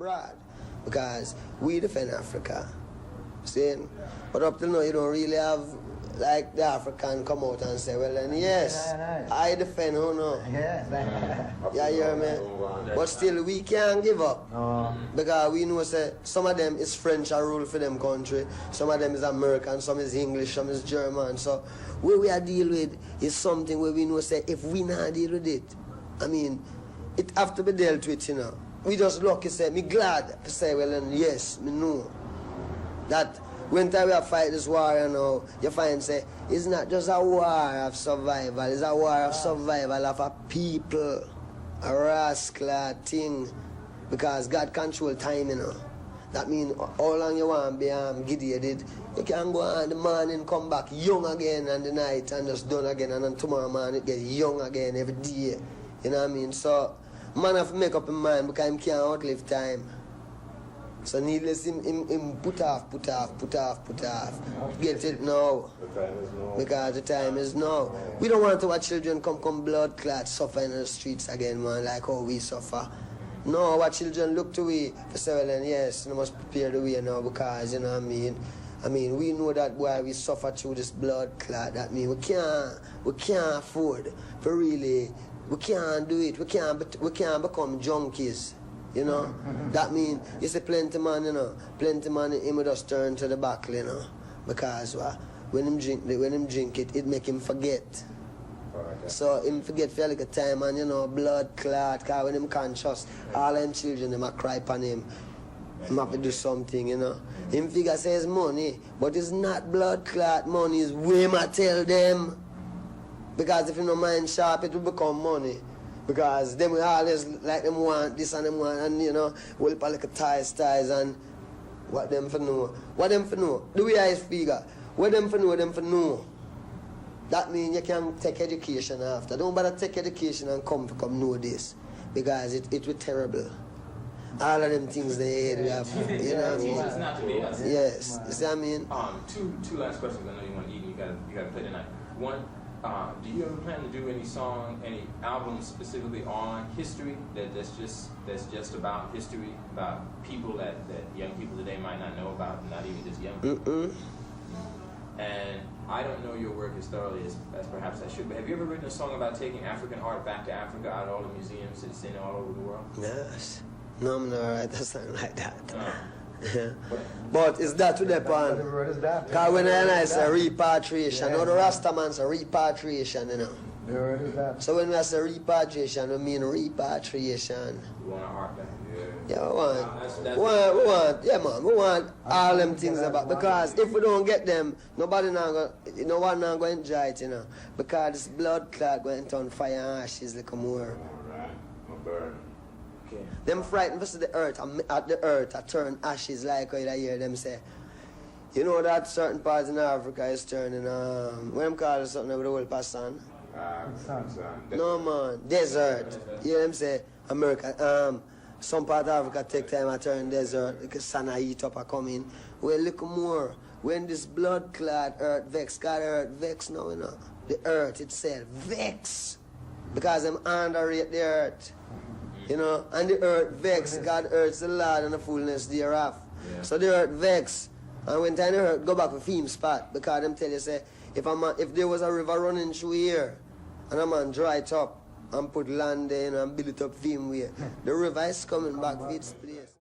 abroad. Because we defend Africa. See? But up till now, you don't really have, like, the African come out and say, well, then, yes, I defend who no. Yeah, you hear me? But still, we can't give up. Because we know, say, some of them is French are rule for them country. Some of them is American, some is English, some is German. So, what we are deal with is something where we know, say, if we not deal with it, I mean, it have to be dealt with, you know. We just lucky, say, me glad to say, well, then, yes, me know that when time we have fight this war, you know, you find, say, it's not just a war of survival, it's a war of survival of a people, a rascal thing, because God control time, you know. That means how long you want to be gideated, you can go on the morning, come back young again, and the night, and just done again, and then tomorrow morning, it get young again every day, you know what I mean? So, man have to make up his mind because he can't outlive time. So needless him put off. Get it now. The time is now. Because the time is now. We don't want our children come blood clot suffer in the streets again, man, like how we suffer. No, our children look to we for say, well then yes, we must prepare the way now because, you know what I mean? I mean, we know that why we suffer through this blood clot. That means we can't afford for really. We can't do it. We can't become junkies. You know? That means, you see plenty man, you know, plenty man, him would just turn to the back, you know. Because when him drink it, it make him forget. Okay. So him forget for like a time and, you know, blood clot, because when him conscious, all them children, them a cry upon him. Him have to do something, you know. Him figure says money, but it's not blood clot money, it's way I tell them. Because if you no mind sharp, it will become money. Because them will always like them want this and them want, and you know, will put like a ties and what them for know. What them for know? The way I figure, what them for know. That means you can take education after. Don't bother take education and come know this. Because it will terrible. All of them things they we have, you know what I mean? It's not to be. Yes, you see what I mean? Two last questions. I know you want to eat and you gotta play tonight. One, do you ever plan to do any albums specifically on history that's just about history, about people that young people today might not know about, not even just young people? And I don't know your work as thoroughly as perhaps I should, but have you ever written a song about taking African art back to Africa out of all the museums it's in all over the world? Yes. No, I'm not write a song like that. But is that to the point? Because when I say repatriation, no, the Rastaman say repatriation, you know. So when we say repatriation, we mean repatriation. You want our art back? Yeah, we want all them things about, because if we don't get them, no one not going to enjoy it, you know. Because this blood clot going to turn fire and ashes like more. Alright, burn. Okay. Them frightened versus the earth, at the earth, I turn ashes like how you hear them say. You know that certain parts in Africa is turning, what them call it something with the whole person? No man, desert. You hear them say, America, some part of Africa take time to turn desert, because sun heat up and come in. Well, look more, when this blood clot earth vex, God earth vex now, you know. The earth itself vex, because them underrate the earth. You know, and the earth vex, God earth's the Lord and the fullness thereof. Yeah. So the earth vex, and when time the earth go back to theme spot, because them tell you, say, if there was a river running through here, and a man dry it up, and put land there, and build it up theme way, the river is coming back to its place.